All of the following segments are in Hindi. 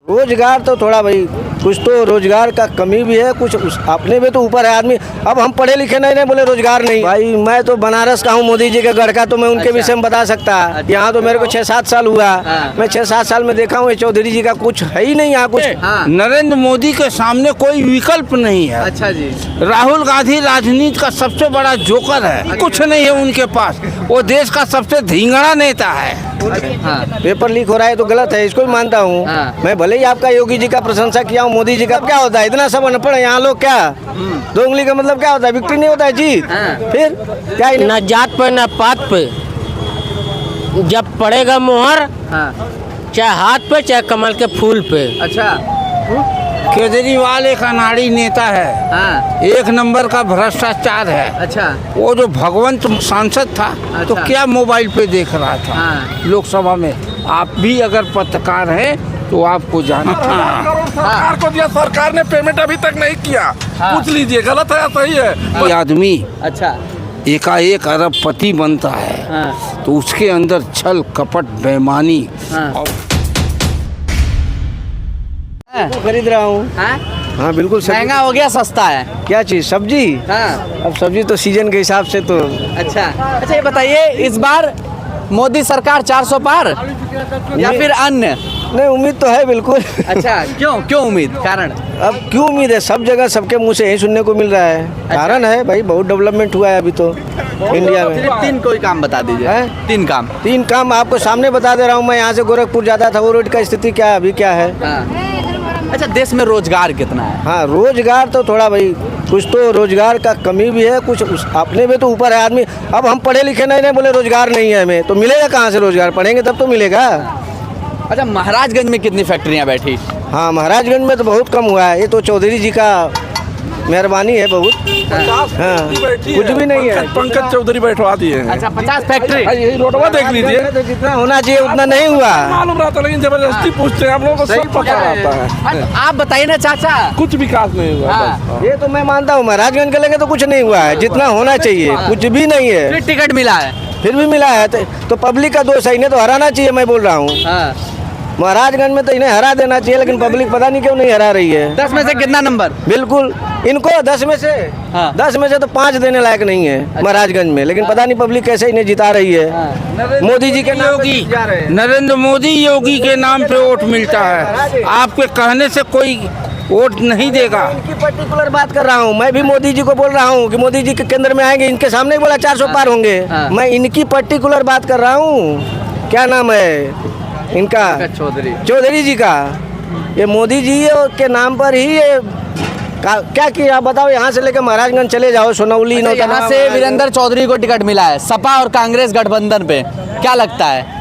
रोजगार तो थोड़ा भाई कुछ तो रोजगार का कमी भी है, कुछ अपने में तो ऊपर है आदमी। अब हम पढ़े लिखे नहीं बोले रोजगार नहीं। भाई मैं तो बनारस का हूँ, मोदी जी के गढ़ का, तो मैं उनके विषय में बता सकता। यहाँ तो मेरे को 6-7 साल हुआ। मैं 6-7 साल में देखा हूँ चौधरी जी का कुछ है ही नहीं यहाँ कुछ। नरेंद्र मोदी के सामने कोई विकल्प नहीं है। अच्छा जी। राहुल गांधी राजनीति का सबसे बड़ा जोकर है, कुछ नहीं है उनके पास। वो देश का सबसे धींगड़ा नेता है। पेपर लीक हो रहा है तो गलत है, इसको भी मानता हूँ मैं। भले ही आपका योगी जी का प्रशंसा किया हूँ, मोदी जी का क्या होता है, इतना सब अनपढ़ है यहाँ लोग। क्या 2 उंगली का मतलब क्या होता है? विक्ट्री नहीं होता है, जीत। फिर क्या न जात पे न पात पे, जब पड़ेगा मोहर चाहे हाथ पे चाहे कमल के फूल पे। अच्छा। केजरीवाल एक अनाड़ी नेता है, 1 नंबर का भ्रष्टाचार है। अच्छा। वो जो भगवंत सांसद था तो क्या मोबाइल पे देख रहा था लोकसभा में। आप भी अगर पत्रकार हैं तो आपको जाना सरकार को दिया, सरकार ने पेमेंट अभी तक नहीं किया। पूछ लीजिए गलत है या सही है। कोई आदमी अच्छा एकाएक अरबपति बनता है तो उसके अंदर छल कपट बेईमानी और खरीद रहा हूँ। हाँ बिल्कुल महंगा हो गया सस्ता है? क्या चीज़? सब्जी। अब सब्जी तो सीजन के हिसाब से तो। अच्छा ये बताइए, इस बार मोदी सरकार 400 पार या फिर अन्य? नहीं, उम्मीद तो है बिल्कुल। अच्छा, क्यों उम्मीद? कारण? अब क्यों उम्मीद है? सब जगह सबके मुंह से यही सुनने को मिल रहा है। कारण है भाई, बहुत डेवलपमेंट हुआ है अभी तो इंडिया में। 3 कोई काम बता दीजिए। 3 काम आपको सामने बता दे रहा हूँ। मैं यहाँ से गोरखपुर जाता था, वो रोड का स्थिति क्या है अभी, क्या है। अच्छा, देश में रोजगार कितना है? हाँ, रोजगार तो थोड़ा भाई कुछ तो रोजगार का कमी भी है, कुछ अपने में तो ऊपर है आदमी। अब हम पढ़े लिखे नहीं बोले रोजगार नहीं है हमें, तो मिलेगा कहाँ से रोजगार? पढ़ेंगे तब तो मिलेगा। अच्छा, महाराजगंज में कितनी फैक्ट्रियाँ बैठी? हाँ, महाराजगंज में तो बहुत कम हुआ है। ये तो चौधरी जी का मेहरबानी है बहुत। हाँ, कुछ भी नहीं है। पंकज चौधरी बैठवा दिए हैं। अच्छा, 50 फैक्ट्री। यही रोडवा देख लीजिए। तो जितना होना चाहिए उतना नहीं हुआ। मालूम रहता, लेकिन जबरदस्ती पूछते हैं। आप लोगों को सब पता रहता है। आप बताइए ना चाचा। कुछ विकास नहीं हुआ। ये तो मैं मानता हूँ, महाराजगंज के लगे तो कुछ नहीं हुआ है, जितना होना चाहिए कुछ भी नहीं है। फिर टिकट मिला है? फिर भी मिला है तो पब्लिक का दोष है, इन्हें तो हराना चाहिए। मैं बोल रहा हूँ महाराजगंज में तो इन्हें हरा देना चाहिए, लेकिन पब्लिक पता नहीं क्यों नहीं हरा रही है। 10 में से कितना नंबर? बिल्कुल इनको 10 में से 10 में से तो 5 देने लायक नहीं है महाराजगंज में, लेकिन पता नहीं पब्लिक कैसे इन्हें जिता रही है। मोदी जी के नाम पे जा रहे हैं। नरेंद्र मोदी योगी के नाम पे वोट मिलता है। आपके कहने से कोई वोट नहीं देगा। इनकी पर्टिकुलर बात कर रहा हूँ। मैं भी मोदी जी को बोल रहा हूँ कि मोदी जी के केंद्र में आएंगे। इनके सामने ही बोला 400 पार होंगे। मैं इनकी पर्टिकुलर बात कर रहा हूँ। क्या नाम है इनका? चौधरी जी का। ये मोदी जी के नाम पर ही ये क्या किया आप बताओ। यहाँ से लेकर महाराजगंज चले जाओ, सोनौली। यहाँ से वीरेंद्र चौधरी को टिकट मिला है सपा और कांग्रेस गठबंधन पे, क्या लगता है?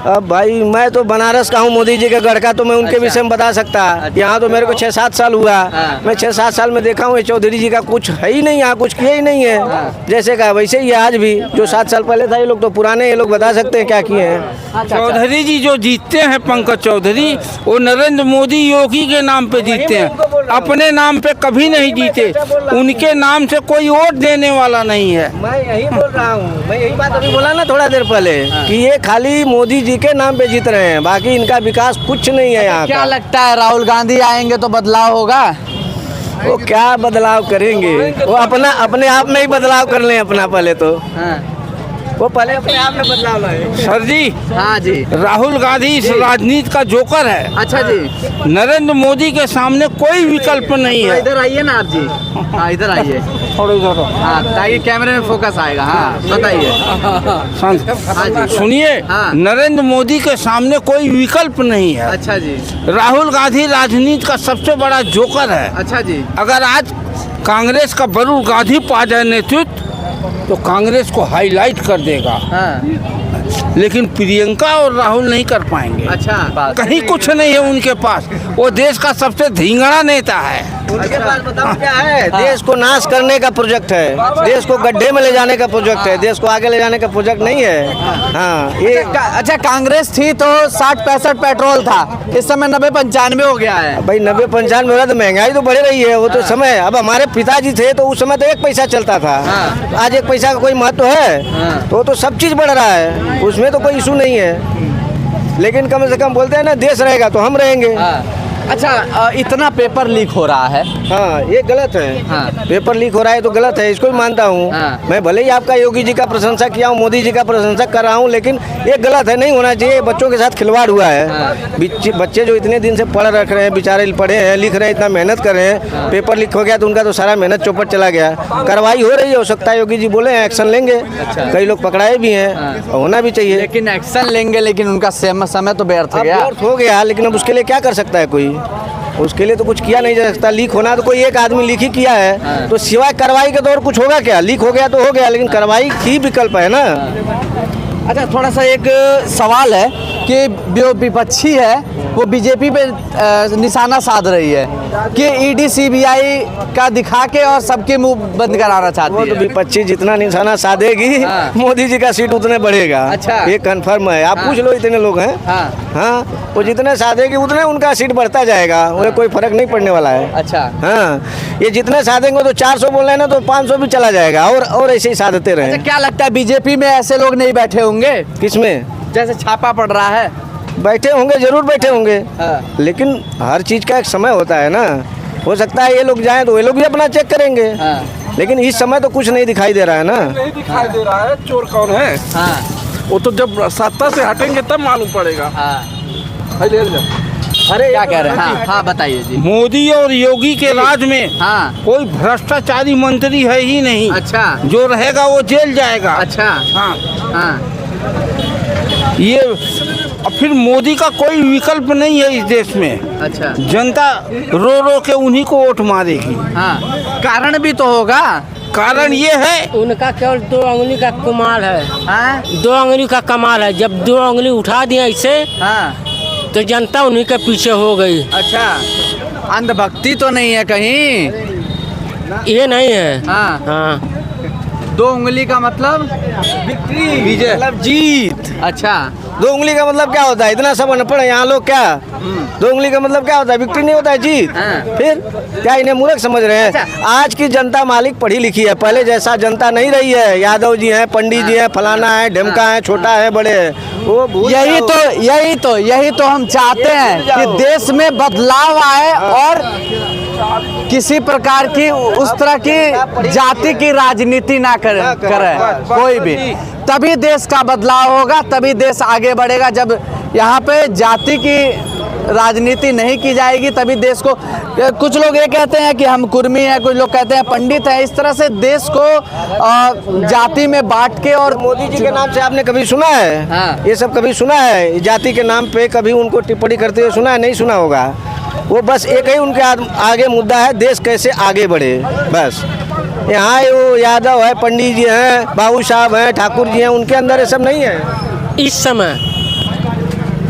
अब भाई मैं तो बनारस का हूँ, मोदी जी के गढ़ का, तो मैं उनके विषय में बता सकता। यहाँ तो मेरे को 6-7 साल हुआ। मैं 6-7 साल में देखा हूँ चौधरी जी का कुछ है ही नहीं यहाँ, कुछ किया ही नहीं है। जैसे कहा वैसे ही आज भी। जो 7 साल पहले था, ये लोग तो पुराने, ये लोग बता सकते हैं क्या किए हैं। चौधरी जी जो जीतते हैं, पंकज चौधरी, वो नरेंद्र मोदी योगी के नाम पे जीतते हैं, अपने नाम पे कभी नहीं जीते। उनके नाम से कोई वोट देने वाला नहीं है। मैं यही बोल रहा हूँ, मैं यही बात अभी बोला ना थोड़ा देर पहले कि ये खाली मोदी जी के नाम पे जीत रहे हैं, बाकी इनका विकास कुछ नहीं है यहाँ। क्या लगता है राहुल गांधी आएंगे तो बदलाव होगा? वो क्या बदलाव करेंगे? वो अपने आप में ही बदलाव कर लें अपना पहले तो। वो पहले अपने आप में बदलाव लाए। सर जी। हाँ जी। राहुल गांधी इस राजनीति का जोकर है। अच्छा जी। नरेंद्र मोदी के सामने कोई विकल्प नहीं है। इधर आइए ना आप जी। हाँ, इधर आइए थोड़ा इधर। हाँ, ताकि कैमरे में फोकस आएगा। हाँ, बताइए। सुनिए, नरेंद्र मोदी के सामने कोई विकल्प नहीं है। अच्छा जी। राहुल गांधी राजनीति का सबसे बड़ा जोकर है। अच्छा जी। अगर आज कांग्रेस का वरुण गांधी पा जाए नेतृत्व तो कांग्रेस को हाईलाइट कर देगा। लेकिन प्रियंका और राहुल नहीं कर पाएंगे। अच्छा, कहीं कुछ नहीं है उनके पास। वो देश का सबसे धींगड़ा नेता है। उनके पास बताओ क्या है? देश को नाश करने का प्रोजेक्ट है, देश को गड्ढे में ले जाने का प्रोजेक्ट है, देश को आगे ले जाने का प्रोजेक्ट नहीं है। हाँ, ये अच्छा, कांग्रेस थी तो 60-65 पेट्रोल था, इस समय 90-95 हो गया है। भाई 90-95 हो रहा तो महंगाई तो बढ़ रही है। वो तो समय, अब हमारे पिताजी थे तो उस समय तो 1 पैसा चलता था। आज 1 पैसा का कोई महत्व है? तो सब चीज बढ़ रहा है, उसमें तो कोई इशू नहीं है। लेकिन कम से कम बोलते हैं ना देश रहेगा तो हम रहेंगे। अच्छा, इतना पेपर लीक हो रहा है। हाँ, ये गलत है। हाँ। पेपर लीक हो रहा है तो गलत है, इसको भी मानता हूँ। हाँ। मैं भले ही आपका योगी जी का प्रशंसा किया हूँ, मोदी जी का प्रशंसा कर रहा हूँ, लेकिन ये गलत है, नहीं होना चाहिए। बच्चों के साथ खिलवाड़ हुआ है। बच्चे जो इतने दिन से पढ़ रख रहे हैं, बेचारे पढ़े हैं, लिख रहे हैं, इतना मेहनत कर रहे हैं, पेपर लीक हो गया तो उनका तो सारा मेहनत चौपट चला गया। कार्रवाई हो रही है, हो सकता है योगी जी बोले हैं एक्शन लेंगे। कई लोग पकड़ाए भी हैं, होना भी चाहिए। लेकिन एक्शन लेंगे, लेकिन उनका समय तो व्यर्थ अब गया। व्यर्थ हो गया, लेकिन अब उसके लिए क्या कर सकता है कोई? उसके लिए तो कुछ किया नहीं जा सकता। लीक होना तो कोई एक आदमी लीक ही किया है, तो सिवाय कार्रवाई के तो और कुछ होगा क्या? लीक हो गया तो हो गया, लेकिन कार्रवाई ही विकल्प है ना। अच्छा, थोड़ा सा एक सवाल है कि जो विपक्षी है वो बीजेपी पे निशाना साध रही है कि ईडी सीबीआई का दिखा के और सबके मुंह बंद कराना वो चाहती तो है। विपक्षी जितना निशाना साधेगी, हाँ। मोदी जी का सीट उतने बढ़ेगा। अच्छा। ये कंफर्म है, आप पूछ लो, इतने लोग हैं। हाँ। हाँ, वो जितने साधेगी उतने उनका सीट बढ़ता जाएगा, उन्हें कोई फर्क नहीं पड़ने वाला है। अच्छा। हाँ, ये जितने साधेंगे तो 400 बोल रहे हैं ना, तो 500 भी चला जाएगा, और ऐसे ही साधते रहे। अच्छा, क्या लगता है बीजेपी में ऐसे लोग नहीं बैठे होंगे? किसमें जैसे छापा पड़ रहा है। बैठे होंगे, जरूर बैठे होंगे, हाँ। लेकिन हर चीज का एक समय होता है ना। हो सकता है ये लोग जाएं तो वे लोग भी अपना चेक करेंगे। हाँ। लेकिन इस समय तो कुछ नहीं दिखाई दे रहा है ना। नहीं दिखाई दे रहा है चोर कौन है। हाँ। वो तो जब सत्ता से हटेंगे तब मालूम पड़ेगा। हाँ। भाई ले जा। अरे क्या कह रहे हैं? हाँ, हाँ, बताइए जी। मोदी और योगी के राज में हाँ। कोई भ्रष्टाचारी मंत्री है ही नहीं। अच्छा। जो रहेगा वो जेल जाएगा। अच्छा। हाँ, हाँ। ये और फिर मोदी का कोई विकल्प नहीं है इस देश में। अच्छा। जनता रो रो के उन्हीं को वोट मारेगी। हाँ, कारण भी तो होगा। कारण ये है उनका केवल 2 उंगली का कमाल है। हाँ। 2 उंगली का कमाल है। जब 2 उंगली उठा दिया इसे, हाँ। तो जनता उन्हीं के पीछे हो गई। अच्छा, अंधभक्ति तो नहीं है कहीं? ये नहीं है। हाँ। हाँ, 2 उंगली का मतलब विजय मतलब जीत। अच्छा। 2 उंगली का मतलब क्या होता है? इतना सब अनपढ़ है यहाँ लोग क्या? 2 उंगली का मतलब क्या होता है? विक्ट्री नहीं होता है, जीत। हाँ। फिर क्या इन्हें मूर्ख समझ रहे हैं? अच्छा। आज की जनता मालिक पढ़ी लिखी है, पहले जैसा जनता नहीं रही है। यादव जी हैं, पंडित जी हैं, फलाना है, ढेमका है, छोटा है, बड़े है, वो भूल यही जाओ। तो हम चाहते हैं कि देश में बदलाव आए और किसी प्रकार की उस तरह की जाति की राजनीति ना करे कोई भी। तभी देश का बदलाव होगा, तभी देश आगे बढ़ेगा। जब यहाँ पे जाति की राजनीति नहीं की जाएगी तभी देश को। कुछ लोग ये कहते हैं कि हम कुर्मी हैं, कुछ लोग कहते हैं पंडित हैं। इस तरह से देश को जाति में बांट के। और मोदी जी के नाम से आपने कभी सुना है? हाँ। ये सब कभी सुना है? जाति के नाम पे कभी उनको टिप्पणी करते हुए सुना है? नहीं सुना होगा। वो बस एक ही उनके आगे मुद्दा है, देश कैसे आगे बढ़े, बस। यहाँ वो यादव है, पंडित जी हैं, बाबू साहब हैं, ठाकुर जी हैं, उनके अंदर ये सब नहीं है। इस समय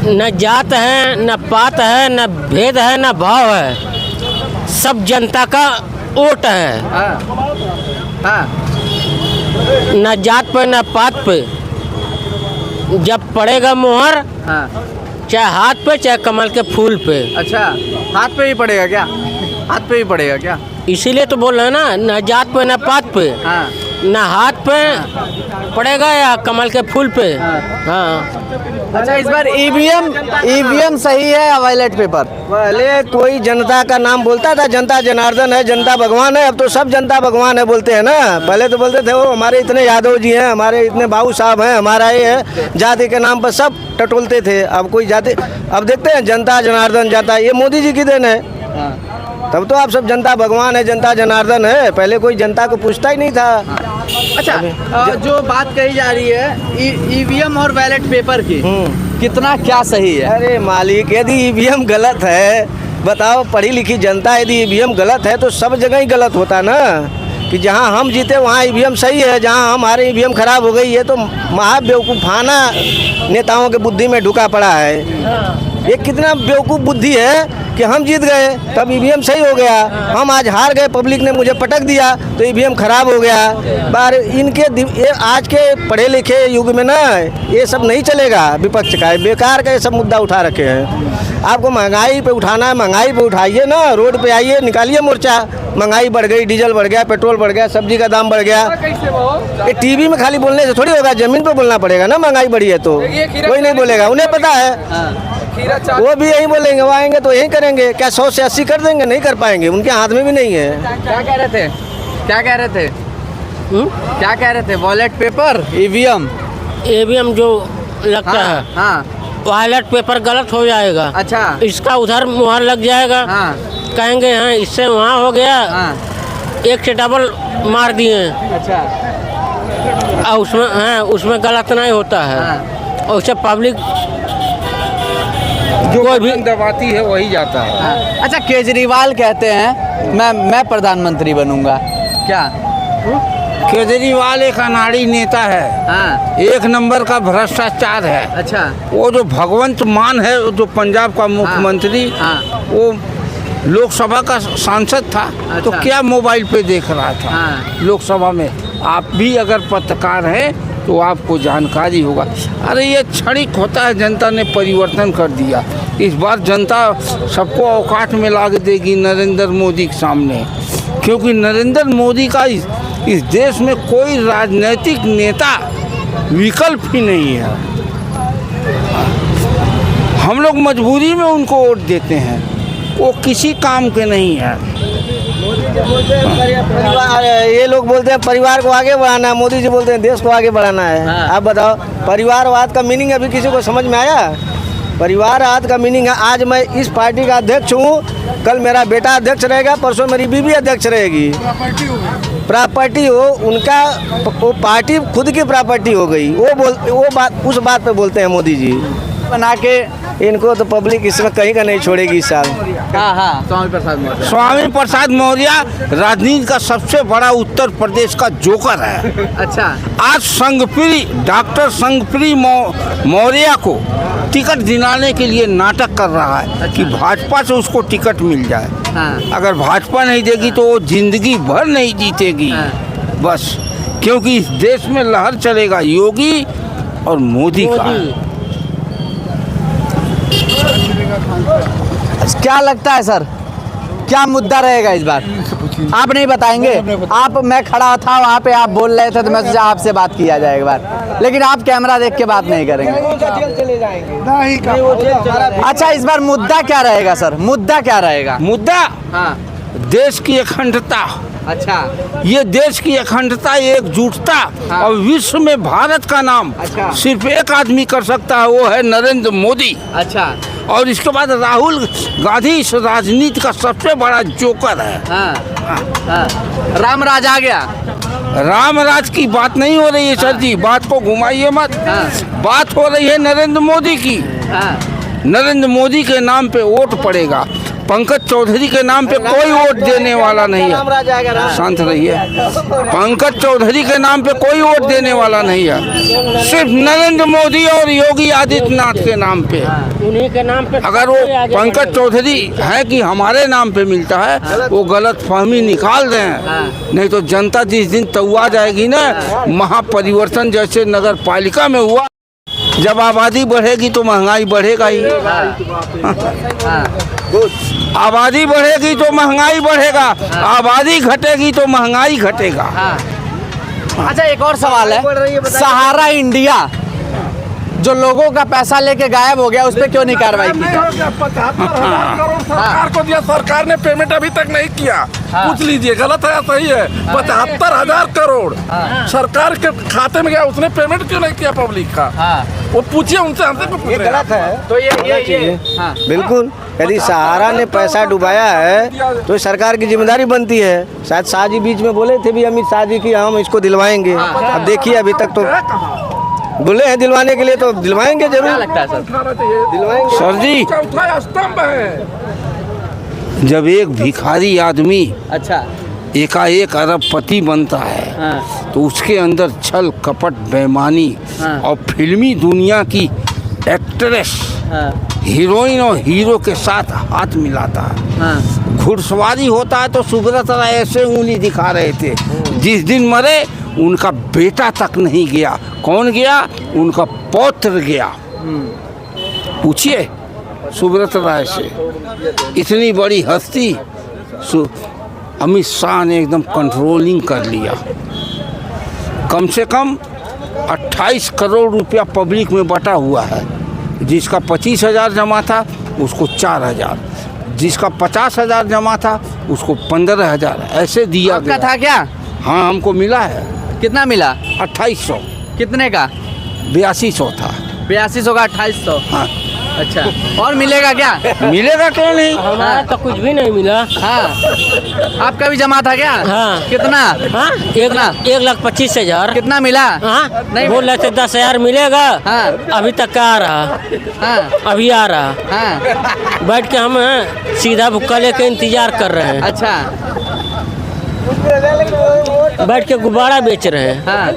न जात है, न पात है, न भेद है, न भाव है। सब जनता का वोट है। हाँ। हाँ। न जात पे न पात पे। जब पड़ेगा मोहर, हाँ। चाहे हाथ पे चाहे कमल के फूल पे। अच्छा, हाथ पे ही पड़ेगा क्या? हाथ पे ही पड़ेगा क्या? इसीलिए तो बोल रहे हैं ना, न जात पे न पात पे। हाँ। न हाथ पे पड़ेगा या कमल के फूल पे। हाँ। अच्छा, इस बार ईवीएम सही है या बैलेट पेपर? पहले कोई जनता का नाम बोलता था, जनता जनार्दन है, जनता भगवान है। अब तो सब जनता भगवान है बोलते हैं ना। पहले तो बोलते थे वो हमारे इतने यादव जी हैं, हमारे इतने बाबू साहब हैं, हमारा ये है, जाति के नाम पर सब टटोलते थे। अब कोई जाति, अब देखते हैं जनता जनार्दन जाता, ये मोदी जी की देन है। तब तो आप सब जनता भगवान है, जनता जनार्दन है। पहले कोई जनता को पूछता ही नहीं था। अच्छा, जो बात कही जा रही है ईवीएम और बैलेट पेपर की, कितना क्या सही है? अरे मालिक, यदि ईवीएम गलत है, बताओ, पढ़ी लिखी जनता, यदि ईवीएम गलत है तो सब जगह ही गलत होता ना। कि जहां हम जीते वहां ईवीएम सही है, जहां हमारे ईवीएम खराब हो गई, ये तो महाबेवकूफाना नेताओं के बुद्धि में ढुका पड़ा है। ये कितना बेवकूफ़ बुद्धि है कि हम जीत गए तब ईवीएम सही हो गया, हम आज हार गए, पब्लिक ने मुझे पटक दिया तो ईवीएम खराब हो गया। बार इनके ये आज के पढ़े लिखे युग में ना ये सब नहीं चलेगा, विपक्ष का बेकार का ये सब मुद्दा उठा रखे हैं। आपको महंगाई पे उठाना है, महंगाई पे उठाइए ना, रोड पे आइए, निकालिए मोर्चा। महंगाई बढ़ गई, डीजल बढ़ गया, पेट्रोल बढ़ गया, सब्जी का दाम बढ़ गया। ये टीवी में खाली बोलने से थोड़ी होगा, जमीन पे बोलना पड़ेगा ना। महंगाई बढ़ी है तो कोई नहीं बोलेगा, उन्हें पता है, वो भी यही बोलेंगे, वो आएंगे तो यही करेंगे। क्या 100 से 80 कर देंगे? नहीं कर पाएंगे, उनके हाथ में भी नहीं है। क्या कह रहे थे, क्या कह रहे थे, क्या कह रहे थे? वॉलेट पेपर, ईवीएम, ईवीएम जो लगता है, हाँ, बैलेट पेपर गलत हो जाएगा। अच्छा, इसका उधर मुहर लग जाएगा। हाँ, कहेंगे हाँ इससे वहाँ हो गया, हाँ, एक से डबल मार दिए। अच्छा, और उसमें गलत नहीं होता है। और उससे पब्लिक जो कोई भी दबाती है वही जाता है। हाँ। अच्छा, केजरीवाल कहते हैं मैं प्रधानमंत्री बनूंगा, क्या? केजरीवाल एक अनाड़ी नेता है, हाँ, एक नंबर का भ्रष्टाचार है। अच्छा, वो जो भगवंत मान है, जो पंजाब का मुख्यमंत्री, हाँ, वो लोकसभा का सांसद था, तो अच्छा। क्या मोबाइल पे देख रहा था? हाँ। लोकसभा में आप भी अगर पत्रकार हैं तो आपको जानकारी होगा। अरे ये क्षणिक होता है, जनता ने परिवर्तन कर दिया। इस बार जनता सबको औकात में ला देगी नरेंद्र मोदी के सामने, क्योंकि नरेंद्र मोदी का इस देश में कोई राजनीतिक नेता विकल्प ही नहीं है। हम लोग मजबूरी में उनको वोट देते हैं, वो किसी काम के नहीं है। परिवार, ये लोग बोलते हैं परिवार को आगे बढ़ाना है, मोदी जी बोलते हैं देश को आगे बढ़ाना है। हाँ। आप बताओ, परिवारवाद का मीनिंग अभी किसी को समझ में आया? परिवारवाद का मीनिंग है, आज मैं इस पार्टी का अध्यक्ष हूँ, कल मेरा बेटा अध्यक्ष रहेगा, परसों मेरी बीवी अध्यक्ष रहेगी। प्रॉपर्टी हो उनका, वो पार्टी खुद की प्रॉपर्टी हो गई। वो बात, उस बात पे बोलते हैं मोदी जी बना के। इनको तो पब्लिक इसमें कहीं का नहीं छोड़ेगी इस साल। हाँ, हाँ, स्वामी प्रसाद मौर्य, स्वामी प्रसाद मौर्य राजनीति का सबसे बड़ा उत्तर प्रदेश का जोकर है। अच्छा, आज संगप्री डॉक्टर संगप्री मौर्य को टिकट दिलाने के लिए नाटक कर रहा है कि भाजपा से उसको टिकट मिल जाए। हाँ, अगर भाजपा नहीं देगी तो वो जिंदगी भर नहीं जीतेगी। हाँ। बस, क्योंकि इस देश में लहर चलेगा योगी और मोदी का। क्या लगता है सर, क्या मुद्दा रहेगा इस बार? आप नहीं बताएंगे? आप, मैं खड़ा था वहाँ पे, आप बोल रहे थे तो मैं सोचा आपसे बात किया जाए एक बार, लेकिन आप कैमरा देख के बात नहीं करेंगे। अच्छा, इस बार मुद्दा क्या रहेगा सर? मुद्दा क्या रहेगा? मुद्दा हाँ, देश की अखंडता। अच्छा, ये देश की अखंडता, एकजुटता, हाँ। और विश्व में भारत का नाम अच्छा। सिर्फ एक आदमी कर सकता है, वो है नरेंद्र मोदी। अच्छा, और इसके बाद राहुल गांधी इस राजनीति का सबसे बड़ा जोकर है। हाँ, हाँ, राम राज आ गया। राम राज की बात नहीं हो रही है सर जी, बात को घुमाइए मत। हाँ। बात हो रही है नरेंद्र मोदी की। हाँ, नरेंद्र मोदी के नाम पे वोट पड़ेगा, पंकज चौधरी के नाम पे कोई वोट देने वाला नहीं है। शांत रहिए। पंकज चौधरी के नाम पे कोई वोट देने वाला नहीं है, सिर्फ नरेंद्र मोदी और योगी आदित्यनाथ के नाम पे। उन्हीं के नाम पे अगर वो पंकज चौधरी है कि हमारे नाम पे मिलता है, वो गलत फहमी निकाल दें, नहीं तो जनता जिस दिन तौआ जाएगी ना, महापरिवर्तन जैसे नगर पालिका में हुआ, जब आबादी बढ़ेगी तो महंगाई बढ़ेगा ही। आबादी बढ़ेगी तो महंगाई बढ़ेगा, आबादी घटेगी तो महंगाई घटेगा। अच्छा, एक और सवाल है, सहारा इंडिया जो लोगों का पैसा लेके गायब हो गया, उस पर क्यों नहीं कार्रवाई की? 75,000 करोड़ सरकार को दिया, सरकार ने पेमेंट अभी तक नहीं किया। पूछ लीजिए गलत है या सही है? 75,000 करोड़ सरकार के खाते में गया, उसने पेमेंट क्यों नहीं किया पब्लिक का? वो पूछिए उनसे, हमसे क्यों पूछ ये रहे हैं? गलत है तो ये हाँ, बिल्कुल। यदि सहारा ने पैसा डुबाया है तो सरकार की जिम्मेदारी बनती है। शायद शाह जी बीच में बोले थे भी, अमित शाह जी की हम इसको दिलवाएंगे। अब देखिए, अभी तक तो बोले हैं दिलवाने के लिए, तो दिलवाएंगे जरूर। क्या लगता है सर? दिलवाएंगे सर जी, चौथा स्तंभ है। जब एक भिखारी आदमी अच्छा, एकाएक अरबपति बनता है, हाँ, तो उसके अंदर छल कपट बेईमानी हाँ। और फिल्मी दुनिया की एक्ट्रेस हाँ, हीरोइन और हीरो के साथ हाथ मिलाता है। हाँ। घुड़सवारी होता है तो सुब्रत राय ऐसे उंगली दिखा रहे थे। जिस दिन मरे उनका बेटा तक नहीं गया। कौन गया? उनका पौत्र गया। पूछिए सुब्रत राय से। इतनी बड़ी हस्ती अमित शाह ने एकदम कंट्रोलिंग कर लिया। कम से कम 28 करोड़ रुपया पब्लिक में बटा हुआ है। जिसका 25,000 जमा था उसको 4,000, जिसका 50,000 जमा था उसको 15,000 ऐसे दिया आपका गया। था क्या? हाँ, हमको मिला है। कितना मिला? 2800। कितने का? 8200 था। 8200 का 2800। हाँ। अच्छा, और मिलेगा क्या? मिलेगा क्यों नहीं? हमारा तो कुछ भी नहीं मिला। हाँ। आपका भी जमा था क्या? हाँ। कितना? हाँ, 1,25,000। कितना मिला? हाँ, नहीं बोल रहे थे 10,000 मिलेगा। हाँ। अभी तक का आ रहा। हाँ। अभी आ रहा। हाँ। बैठ के हम सीधा भुक्का लेके इंतजार कर रहे हैं। अच्छा। बैठ के गुब्बारा बेच रहे हैं। हाँ।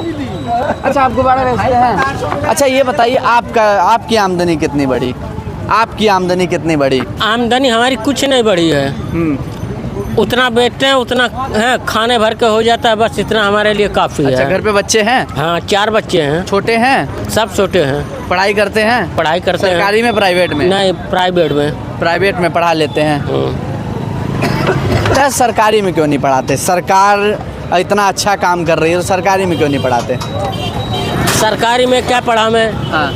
अच्छा, आप गुब्बारा बेचते हैं? अच्छा, ये बताइए आपकी आमदनी कितनी बढ़ी? आपकी आमदनी कितनी बढ़ी? आमदनी हमारी कुछ नहीं बढ़ी है। उतना बेचते हैं उतना है, खाने भर के हो जाता है, बस इतना हमारे लिए काफ़ी अच्छा, है। घर पे बच्चे हैं? हाँ, 4 बच्चे हैं। छोटे हैं? सब छोटे हैं। पढ़ाई करते हैं? पढ़ाई करते हैं। सरकारी में, प्राइवेट में? नहीं, प्राइवेट में। प्राइवेट में पढ़ा लेते हैं। अच्छा, सरकारी में क्यों नहीं पढ़ाते? सरकार इतना अच्छा काम कर रही है तो सरकारी में क्यों नहीं पढ़ाते? सरकारी में क्या पढ़ा मैं? हाँ।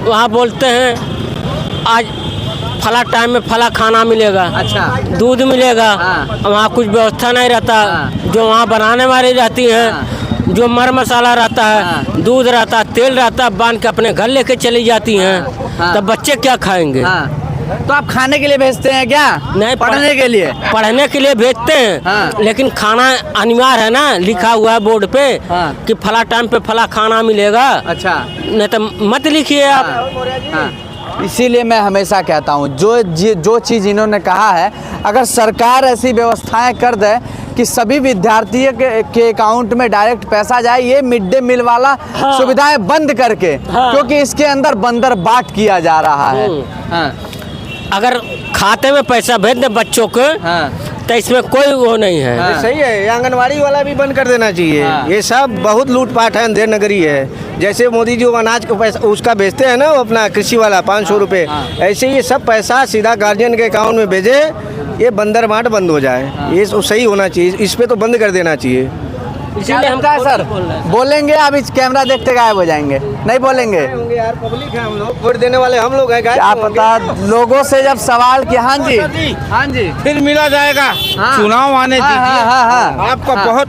वहाँ बोलते हैं आज फला टाइम में फला खाना मिलेगा। अच्छा। दूध मिलेगा। हाँ। वहाँ कुछ व्यवस्था नहीं रहता। हाँ। जो वहाँ बनाने वाली रहती हैं। हाँ। जो मर मसाला रहता है। हाँ। दूध रहता है, तेल रहता है, बांध के अपने घर लेके चली जाती हैं। हाँ। तब बच्चे क्या खाएंगे? हाँ। तो आप खाने के लिए भेजते हैं क्या? नहीं, पढ़ने के लिए? पढ़ने के लिए भेजते हैं। हाँ। लेकिन खाना अनिवार्य है ना, लिखा हुआ है बोर्ड पे। हाँ। कि फला टाइम पे फला खाना मिलेगा। अच्छा। नहीं तो मत लिखिए आप। हाँ। इसीलिए मैं हमेशा कहता हूँ जो चीज़ इन्होंने कहा है, अगर सरकार ऐसी व्यवस्थाएं कर दे कि सभी विद्यार्थियों के अकाउंट में डायरेक्ट पैसा जाए, ये मिड डे मील वाला हाँ। सुविधाएं बंद करके। हाँ। क्योंकि इसके अंदर बंदर बाट किया जा रहा है। हाँ। अगर खाते में पैसा भेज दे बच्चों को। हाँ। तो इसमें कोई वो नहीं है। हाँ। सही है, ये आंगनवाड़ी वाला भी बंद कर देना चाहिए। हाँ। ये सब बहुत लूटपाट है, अंधेर नगरी है। जैसे मोदी जी वो अनाज को पैसा उसका भेजते हैं ना, वो अपना कृषि वाला 500 रुपये, ऐसे ये सब पैसा सीधा गार्जियन के अकाउंट में भेजे, ये बंदर बाट बंद हो जाए। ये सही होना चाहिए, इस पे तो बंद कर देना चाहिए। क्या लगता है सर? बोलेंगे अब इस कैमरा देखते गायब हो जाएंगे? नहीं बोलेंगे? होंगे यार, पब्लिक है हम लोग, वोट देने वाले हम लोग हैं। क्या पता लोगों से जब सवाल किया। हाँ जी, हाँ जी, फिर मिला जाएगा। हाँ। चुनाव आने हाँ, दीजिए। हाँ, हाँ, हाँ। आपका हाँ। बहुत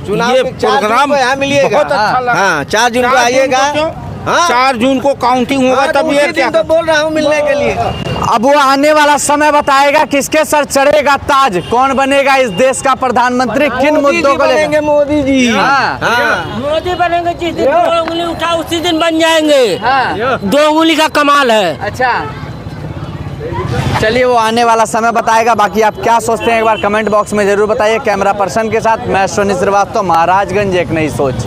चुनाव ये में 4 जून प्रोग्राम को यहाँ मिलिएगा। बहुत अच्छा लगा। हाँ, 4 जून को 4 आइएगा। क्यों? हाँ। 4 जून को काउंटिंग होगा, हाँ, तब उसी ये दिन क्या? तो बोल रहा हूँ मिलने के लिए। अब वो आने वाला समय बताएगा किसके सर चढ़ेगा ताज, कौन बनेगा इस देश का प्रधानमंत्री, किन मुद्दों को लेकर। मोदी जी। हाँ। हाँ। मोदी बनेंगे जिस दिन 2 उंगली उठा उसी दिन बन जाएंगे। हाँ। 2 उंगली का कमाल है। अच्छा, चलिए वो आने वाला समय बताएगा। बाकी आप क्या सोचते हैं एक बार कमेंट बॉक्स में जरूर बताइए। कैमरा पर्सन के साथ मैं अश्विनी श्रीवास्तव, महाराजगंज एक नई सोच।